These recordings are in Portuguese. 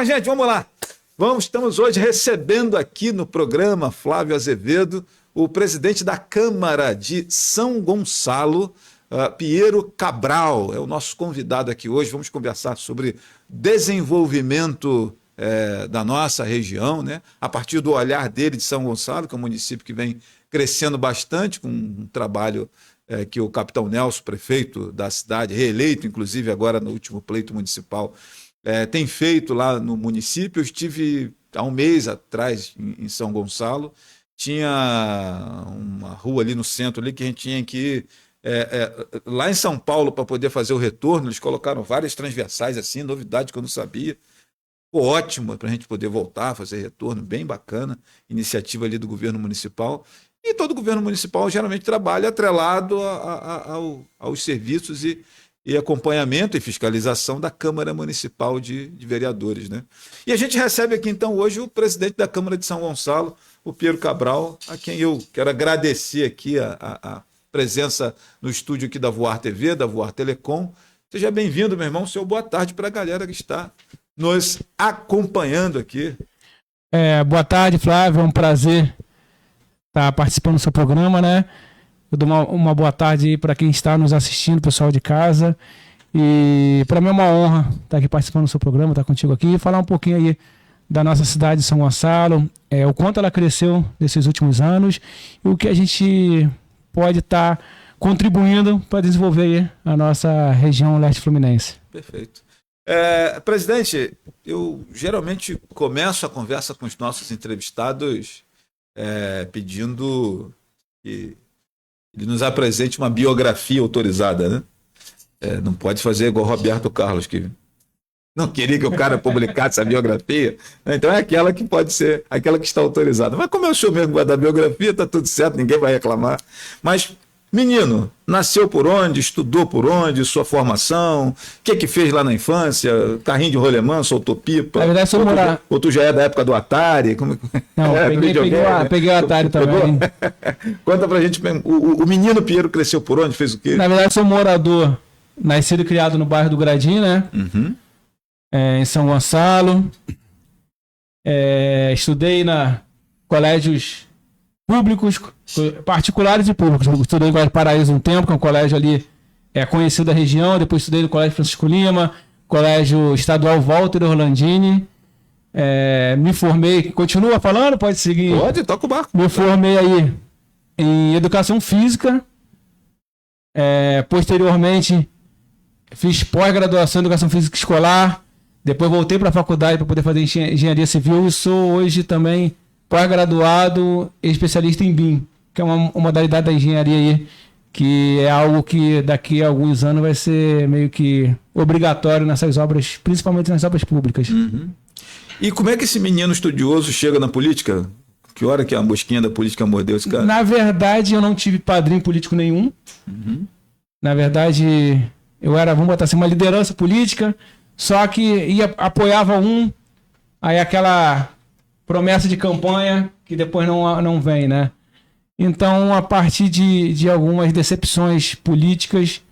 Gente, vamos lá. Estamos hoje recebendo aqui no programa Flávio Azevedo, o presidente da Câmara de São Gonçalo, Piero Cabral, é o nosso convidado aqui hoje. Vamos conversar sobre desenvolvimento da nossa região, né? A partir do olhar dele de São Gonçalo, que é um município que vem crescendo bastante, com um trabalho que o capitão Nelson, prefeito da cidade, reeleito inclusive agora no último pleito municipal, tem feito lá no município. Eu estive há um mês atrás em São Gonçalo, tinha uma rua ali no centro ali que a gente tinha que ir lá em São Paulo para poder fazer o retorno. Eles colocaram várias transversais assim, novidade que eu não sabia. Ficou ótimo para a gente poder voltar, fazer retorno, bem bacana, iniciativa ali do governo municipal. E todo governo municipal geralmente trabalha atrelado aos serviços e acompanhamento e fiscalização da Câmara Municipal de Vereadores, né? E a gente recebe aqui então hoje o presidente da Câmara de São Gonçalo, o Piero Cabral, a quem eu quero agradecer aqui a presença no estúdio aqui da Voar TV, da Voar Telecom. Seja bem-vindo, meu irmão. Seu boa tarde para a galera que está nos acompanhando aqui. Boa tarde, Flávio. É um prazer estar participando do seu programa, né? Eu dou uma boa tarde para quem está nos assistindo, pessoal de casa. E para mim é uma honra estar aqui participando do seu programa, estar contigo aqui e falar um pouquinho aí da nossa cidade de São Gonçalo, o quanto ela cresceu nesses últimos anos e o que a gente pode estar contribuindo para desenvolver aí a nossa região leste fluminense. Perfeito. Presidente, eu geralmente começo a conversa com os nossos entrevistados pedindo que ele nos apresente uma biografia autorizada, né? Não pode fazer igual Roberto Carlos, que não queria que o cara publicasse a biografia. Então é aquela que pode ser, aquela que está autorizada. Mas como é o senhor mesmo vai dar biografia, está tudo certo, ninguém vai reclamar. Mas, menino, nasceu por onde? Estudou por onde? Sua formação? O que fez lá na infância? Carrinho de rolemã, soltou pipa? Na verdade, sou morar... Ou tu já é da época do Atari? Não, peguei o Atari também. Conta pra gente, o menino Piero cresceu por onde? Fez o quê? Na verdade, sou morador, nascido e criado no bairro do Gradim, né? Uhum. Em São Gonçalo. Estudei na colégios públicos, particulares e públicos. Eu estudei em Colégio Paraíso um tempo, que é um colégio ali conhecido da região. Depois estudei no Colégio Francisco Lima, Colégio Estadual Walter Orlandini. Me formei, continua falando? Pode seguir. Pode, toca o barco. Me formei aí em Educação Física. Posteriormente, fiz pós-graduação em Educação Física Escolar. Depois voltei para a faculdade para poder fazer Engenharia Civil e sou hoje também pós-graduado e especialista em BIM, que é uma modalidade da engenharia aí, que é algo que daqui a alguns anos vai ser meio que obrigatório nessas obras, principalmente nas obras públicas. Uhum. E como é que esse menino estudioso chega na política? Que hora que a mosquinha da política mordeu esse cara? Na verdade, eu não tive padrinho político nenhum. Uhum. Na verdade, eu era, vamos botar assim, uma liderança política, só que apoiava aí aquela promessa de campanha que depois não vem, né? Então, a partir de algumas decepções políticas,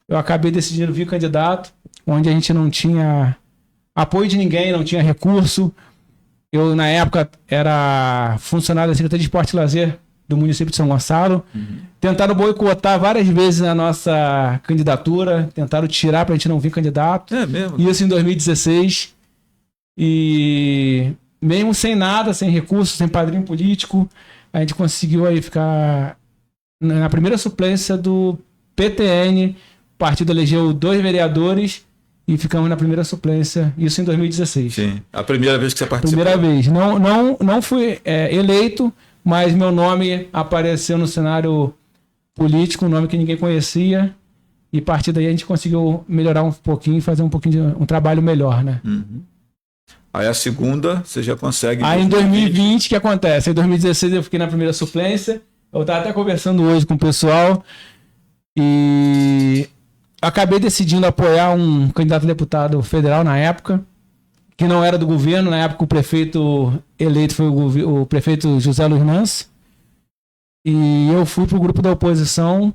eu acabei decidindo vir candidato, onde a gente não tinha apoio de ninguém, não tinha recurso. Eu, na época, era funcionário da Secretaria de Esporte e Lazer do município de São Gonçalo. Uhum. Tentaram boicotar várias vezes a nossa candidatura, tentaram tirar para a gente não vir candidato. É mesmo? Isso em 2016. E mesmo sem nada, sem recurso, sem padrinho político, a gente conseguiu aí ficar na primeira suplência do PTN. O partido elegeu 2 vereadores e ficamos na primeira suplência, isso em 2016. Sim, a primeira vez que você participou. Primeira vez. Não fui eleito, mas meu nome apareceu no cenário político, um nome que ninguém conhecia, e a partir daí a gente conseguiu melhorar um pouquinho e fazer um pouquinho de um trabalho melhor, né? Uhum. Aí a segunda, você já consegue... Aí em 2020, o que acontece? Em 2016 eu fiquei na primeira suplência, eu estava até conversando hoje com o pessoal, e acabei decidindo apoiar um candidato a deputado federal na época, que não era do governo. Na época o prefeito eleito foi o prefeito José Luiz Nance. E eu fui para o grupo da oposição.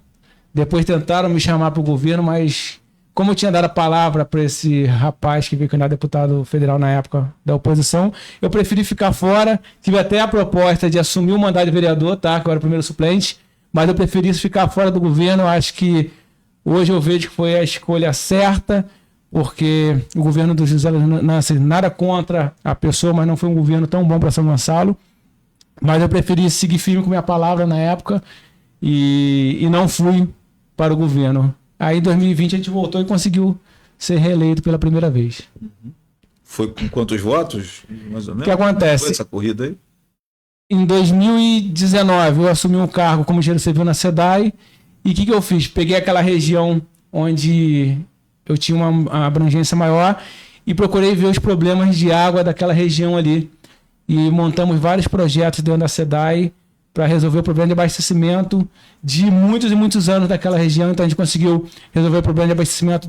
Depois tentaram me chamar para o governo, mas como eu tinha dado a palavra para esse rapaz que veio candidato a deputado federal na época da oposição, eu preferi ficar fora. Tive até a proposta de assumir o mandato de vereador, tá? Que eu era o primeiro suplente, mas eu preferi ficar fora do governo. Acho que hoje eu vejo que foi a escolha certa, porque o governo do José Nancy, nada contra a pessoa, mas não foi um governo tão bom para São Gonçalo. Mas eu preferi seguir firme com minha palavra na época e não fui para o governo. Aí em 2020 a gente voltou e conseguiu ser reeleito pela primeira vez. Foi com quantos votos, mais ou menos? O que acontece? Foi essa corrida aí? Em 2019 eu assumi um cargo como engenheiro civil na SEDAI. E o que eu fiz? Peguei aquela região onde eu tinha uma abrangência maior e procurei ver os problemas de água daquela região ali. E montamos vários projetos dentro da SEDAI para resolver o problema de abastecimento de muitos e muitos anos daquela região. Então a gente conseguiu resolver o problema de abastecimento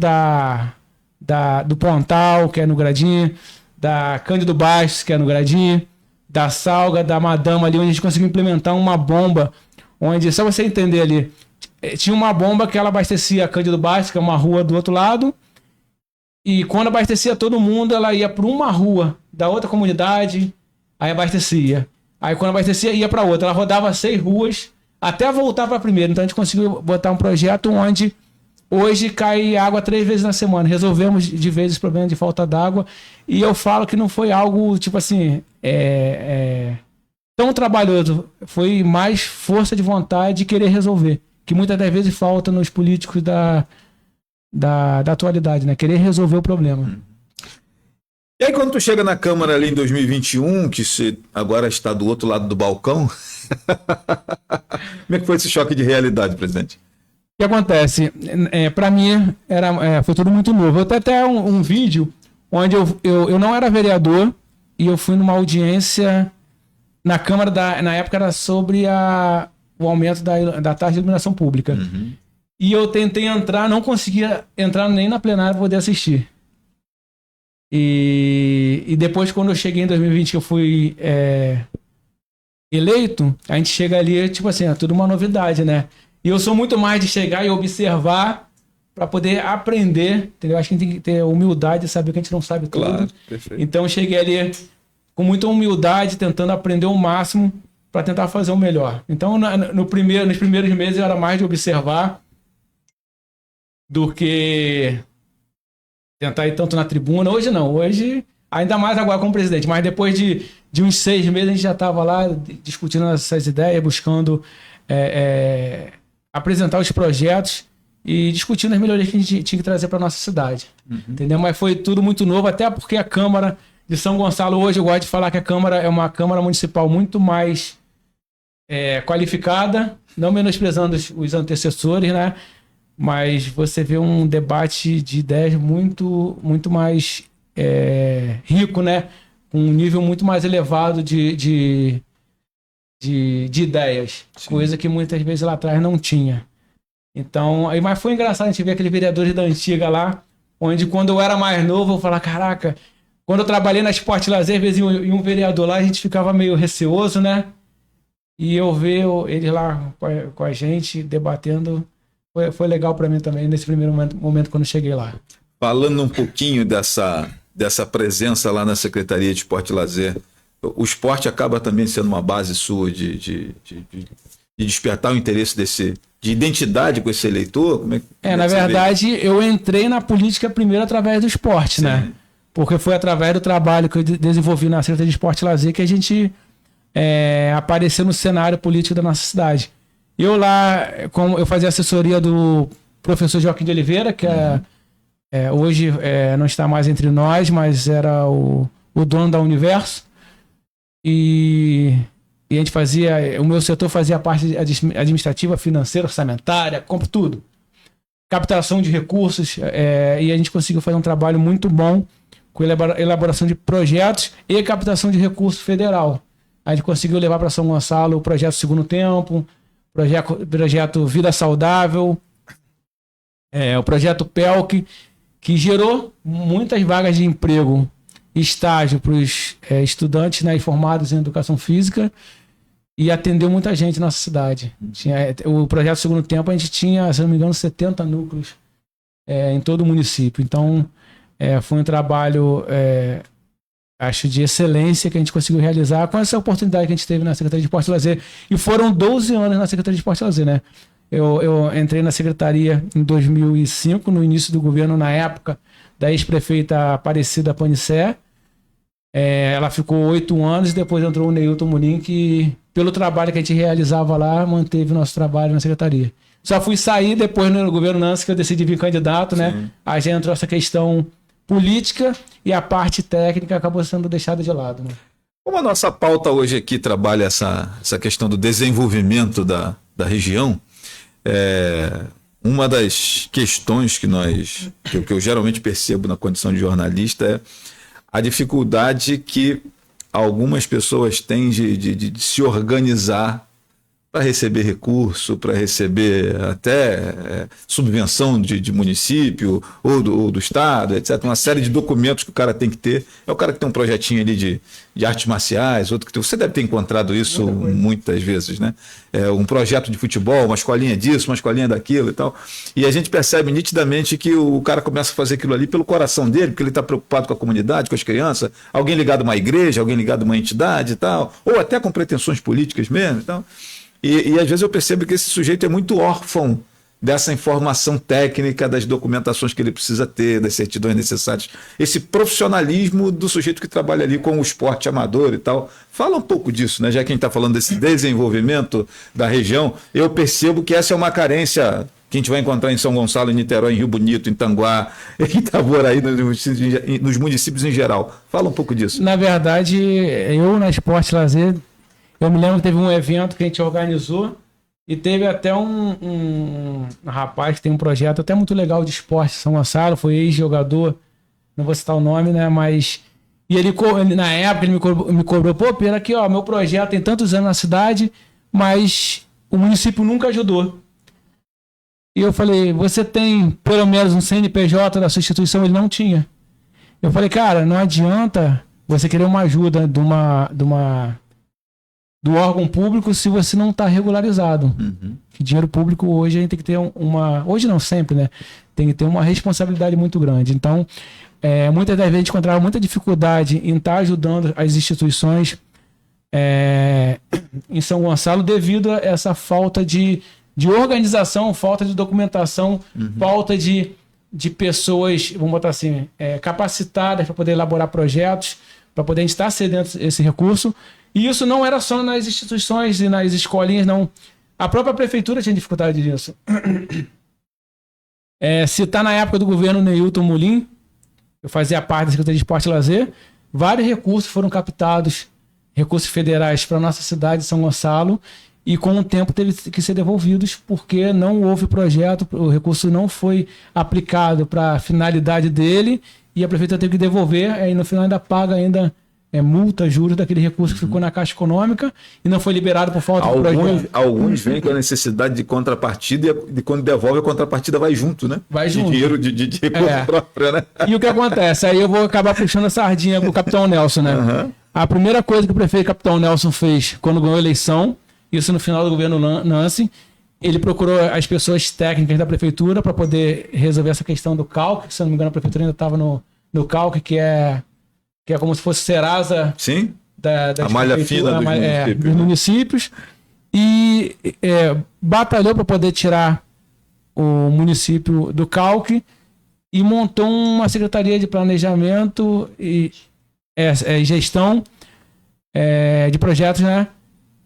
do Pontal, que é no Gradim, da Cândido Bastos, que é no Gradim, da Salga, da Madama ali, onde a gente conseguiu implementar uma bomba, onde, só você entender ali, tinha uma bomba que ela abastecia a Cândido Bastos, que é uma rua do outro lado, e quando abastecia todo mundo, ela ia para uma rua da outra comunidade, aí abastecia. Aí quando abastecia, ia para outra. Ela rodava 6 ruas até voltar para a primeira. Então a gente conseguiu botar um projeto onde hoje cai água 3 vezes na semana. Resolvemos de vez esse problema de falta d'água. E eu falo que não foi algo, tipo assim, tão trabalhoso. Foi mais força de vontade de querer resolver. Que muitas das vezes falta nos políticos da atualidade, né? Querer resolver o problema. E aí, quando tu chega na Câmara ali em 2021, que você agora está do outro lado do balcão, como é que foi esse choque de realidade, presidente? O que acontece? Para mim, foi tudo muito novo. Eu tenho até um vídeo onde eu não era vereador e eu fui numa audiência na Câmara, na época era sobre o aumento da taxa de iluminação pública. Uhum. E eu tentei entrar, não conseguia entrar nem na plenária para poder assistir. E depois, quando eu cheguei em 2020, que eu fui eleito, a gente chega ali, tipo assim, é tudo uma novidade, né? E eu sou muito mais de chegar e observar para poder aprender, entendeu? Acho que a gente tem que ter humildade de saber que a gente não sabe tudo. Claro, perfeito. Então eu cheguei ali com muita humildade, tentando aprender o máximo para tentar fazer o melhor. Então, nos primeiros meses, eu era mais de observar do que tentar ir tanto na tribuna. Hoje não, hoje ainda mais agora como presidente, mas depois de uns 6 meses a gente já estava lá discutindo essas ideias, buscando apresentar os projetos e discutindo as melhorias que a gente tinha que trazer para nossa cidade. Uhum. Entendeu? Mas foi tudo muito novo, até porque a Câmara de São Gonçalo hoje, eu gosto de falar que a Câmara é uma Câmara Municipal muito mais qualificada, não menosprezando os antecessores, né? Mas você vê um debate de ideias muito, muito mais rico, né? Com um nível muito mais elevado de ideias. Sim. Coisa que muitas vezes lá atrás não tinha. Então, mas foi engraçado a gente ver aqueles vereadores da antiga lá, onde quando eu era mais novo, eu falava, caraca, quando eu trabalhei na Esporte Lazer, às vezes e um vereador lá, a gente ficava meio receoso, né? E eu ver ele lá com a gente, debatendo, foi legal para mim também, nesse primeiro momento quando eu cheguei lá. Falando um pouquinho dessa presença lá na Secretaria de Esporte e Lazer, o esporte acaba também sendo uma base sua de despertar o interesse de identidade com esse eleitor? Como na verdade, eu entrei na política primeiro através do esporte, sim, né? Porque foi através do trabalho que eu desenvolvi na Secretaria de Esporte e Lazer que a gente apareceu no cenário político da nossa cidade. Eu lá, como eu fazia assessoria do professor Joaquim de Oliveira, que hoje não está mais entre nós, mas era o dono da Universo. E a gente o meu setor fazia a parte administrativa, financeira, orçamentária, compra tudo. Captação de recursos, e a gente conseguiu fazer um trabalho muito bom com elaboração de projetos e captação de recurso federal. A gente conseguiu levar para São Gonçalo o projeto Segundo Tempo, projeto Vida Saudável, o projeto PELC, que gerou muitas vagas de emprego, estágio para os estudantes, né, formados em educação física, e atendeu muita gente na nossa cidade. O projeto Segundo Tempo, a gente tinha, se não me engano, 70 núcleos em todo o município. Então, foi um trabalho, acho, de excelência que a gente conseguiu realizar com essa oportunidade que a gente teve na Secretaria de Esporte e Lazer. E foram 12 anos na Secretaria de Esporte e Lazer, né? Eu entrei na Secretaria em 2005, no início do governo, na época da ex-prefeita Aparecida Panicé. Ela ficou 8 anos e depois entrou o Neilton Murim, que, pelo trabalho que a gente realizava lá, manteve nosso trabalho na Secretaria. Só fui sair depois no governo Nancy, que eu decidi vir candidato, né? Sim. Aí já entrou essa questão política e a parte técnica acabou sendo deixada de lado, né? Como a nossa pauta hoje aqui trabalha essa questão do desenvolvimento da região, uma das questões que eu geralmente percebo na condição de jornalista é a dificuldade que algumas pessoas têm de se organizar para receber recurso, para receber até subvenção de município ou do estado, etc. Uma série de documentos que o cara tem que ter. É o cara que tem um projetinho ali de artes marciais, outro que você deve ter encontrado isso muitas vezes, né? Um projeto de futebol, uma escolinha disso, uma escolinha daquilo e tal. E a gente percebe nitidamente que o cara começa a fazer aquilo ali pelo coração dele, porque ele está preocupado com a comunidade, com as crianças, alguém ligado a uma igreja, alguém ligado a uma entidade e tal, ou até com pretensões políticas mesmo e tal. E às vezes eu percebo que esse sujeito é muito órfão dessa informação técnica, das documentações que ele precisa ter, das certidões necessárias. Esse profissionalismo do sujeito que trabalha ali com o esporte amador e tal. Fala um pouco disso, né? Já que a gente está falando desse desenvolvimento da região, eu percebo que essa é uma carência que a gente vai encontrar em São Gonçalo, em Niterói, em Rio Bonito, em Tanguá, em Itaboraí, nos municípios em geral. Fala um pouco disso. Na verdade, eu na Esporte Lazer, eu me lembro que teve um evento que a gente organizou e teve até um rapaz que tem um projeto até muito legal de esporte em São Gonçalo, foi ex-jogador, não vou citar o nome, né, mas... E ele, na época, ele me cobrou, pô, Pedro, aqui, ó, meu projeto tem tantos anos na cidade, mas o município nunca ajudou. E eu falei, você tem pelo menos um CNPJ da sua instituição? Ele não tinha. Eu falei, cara, não adianta você querer uma ajuda do órgão público se você não está regularizado. Uhum. Que dinheiro público hoje a gente tem que ter hoje não, sempre, né? Tem que ter uma responsabilidade muito grande. Então, muitas das vezes a gente encontrava muita dificuldade em estar ajudando as instituições em São Gonçalo devido a essa falta de organização, falta de documentação, falta de pessoas, vamos botar assim, capacitadas para poder elaborar projetos, para poder estar cedendo esse recurso. E isso não era só nas instituições e nas escolinhas, não. A própria prefeitura tinha dificuldade disso. Se está na época do governo Neilton Murim, eu fazia parte da Secretaria de Esporte e Lazer, vários recursos foram captados, recursos federais para a nossa cidade, São Gonçalo, e com o tempo teve que ser devolvidos porque não houve projeto, o recurso não foi aplicado para a finalidade dele e a prefeitura teve que devolver, aí no final ainda paga multa, juros daquele recurso que ficou na Caixa Econômica e não foi liberado por falta de projeto. Alguns vêm com a necessidade de contrapartida e quando devolve a contrapartida vai junto, né? Vai junto. Dinheiro de recurso próprio, né? E o que acontece? Aí eu vou acabar puxando a sardinha pro Capitão Nelson, né? Uhum. A primeira coisa que o prefeito Capitão Nelson fez quando ganhou a eleição, isso no final do governo Nancy, ele procurou as pessoas técnicas da prefeitura para poder resolver essa questão do CALC, que se eu não me engano a prefeitura ainda estava no CALC, que é como se fosse Serasa. Sim. Da a malha fina dos municípios. E batalhou para poder tirar o município do CALC e montou uma secretaria de planejamento e gestão de projetos, né?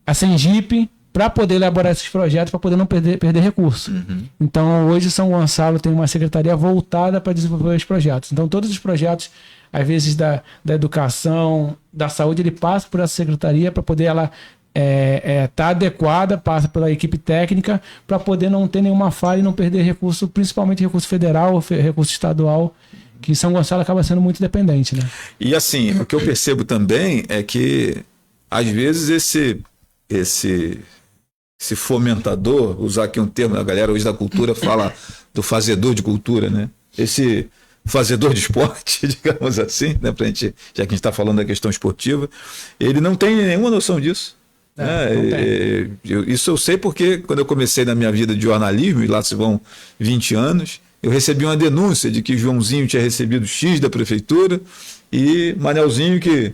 A Sengip, para poder elaborar esses projetos, para poder não perder recurso. Uhum. Então, hoje, São Gonçalo tem uma secretaria voltada para desenvolver os projetos. Então, todos os projetos, às vezes, da educação, da saúde, ele passa por essa secretaria para poder ela estar adequada, passa pela equipe técnica, para poder não ter nenhuma falha e não perder recurso, principalmente recurso federal, recurso estadual, que São Gonçalo acaba sendo muito dependente, né? E assim, o que eu percebo também é que, às vezes, esse fomentador, usar aqui um termo, a galera hoje da cultura fala do fazedor de cultura, né? Esse fazedor de esporte, digamos assim, né? Pra gente, já que a gente está falando da questão esportiva, ele não tem nenhuma noção disso. Isso eu sei porque quando eu comecei na minha vida de jornalismo, e lá se vão 20 anos, eu recebi uma denúncia de que Joãozinho tinha recebido X da prefeitura e Manelzinho, que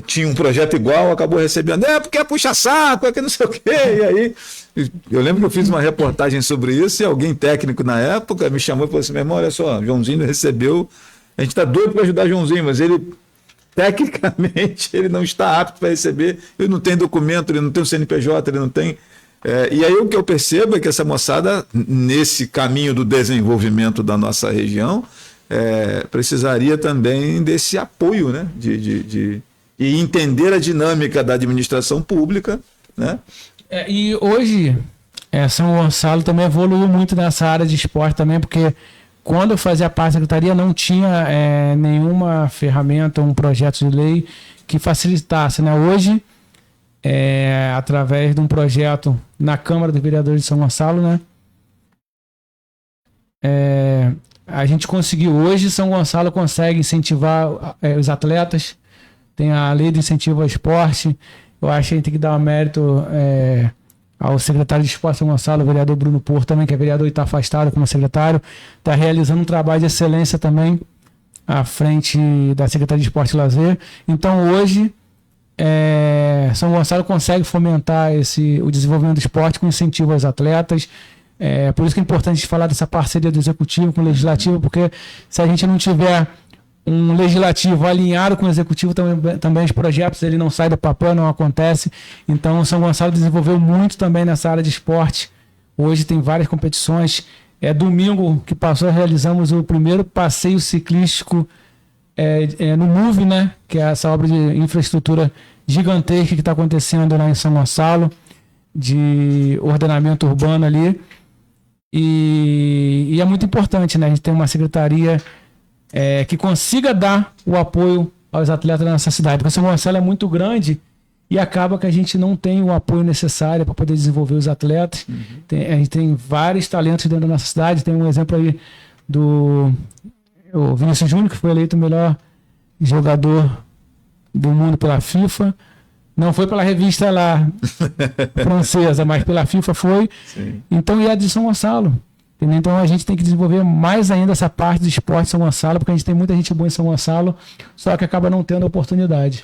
tinha um projeto igual, acabou recebendo, porque é puxa-saco, é que não sei o quê. E aí, eu lembro que eu fiz uma reportagem sobre isso e alguém técnico na época me chamou e falou assim: meu irmão, olha só, Joãozinho recebeu, a gente está doido para ajudar Joãozinho, mas ele, tecnicamente, ele não está apto para receber, ele não tem documento, ele não tem o CNPJ, ele não tem... e aí o que eu percebo é que essa moçada, nesse caminho do desenvolvimento da nossa região, precisaria também desse apoio, né? E entender a dinâmica da administração pública, né? E hoje, São Gonçalo também evoluiu muito nessa área de esporte também, porque quando eu fazia parte da secretaria não tinha nenhuma ferramenta, um projeto de lei que facilitasse, né? Hoje, através de um projeto na Câmara dos Vereadores de São Gonçalo, né? A gente conseguiu, hoje São Gonçalo consegue incentivar os atletas, tem a lei de incentivo ao esporte. Eu acho que a gente tem que dar um mérito ao secretário de Esporte de São Gonçalo, o vereador Bruno Porto também, que é vereador e está afastado como secretário, está realizando um trabalho de excelência também à frente da Secretaria de Esporte e Lazer. Então hoje São Gonçalo consegue fomentar o desenvolvimento do esporte com incentivo aos atletas. Por isso que é importante a gente falar dessa parceria do executivo com o legislativo, porque se a gente não tiver um legislativo alinhado com o executivo, também os projetos ele não saem do papel, não acontece. Então, São Gonçalo desenvolveu muito também nessa área de esporte. Hoje tem várias competições. Domingo que passou, realizamos o primeiro passeio ciclístico no MOVE, né? Que é essa obra de infraestrutura gigantesca que está acontecendo lá em São Gonçalo, de ordenamento urbano ali. E é muito importante, né? A gente tem uma secretaria que consiga dar o apoio aos atletas da nossa cidade. Porque São Gonçalo é muito grande e acaba que a gente não tem o apoio necessário para poder desenvolver os atletas. A gente tem vários talentos dentro da nossa cidade. Tem um exemplo aí do Vinícius Júnior, que foi eleito o melhor jogador do mundo pela FIFA. Não foi pela revista lá francesa, mas pela FIFA foi. Sim. Então, e a de São Gonçalo. Entendeu? Então a gente tem que desenvolver mais ainda essa parte do esporte em São Gonçalo, porque a gente tem muita gente boa em São Gonçalo, só que acaba não tendo oportunidade.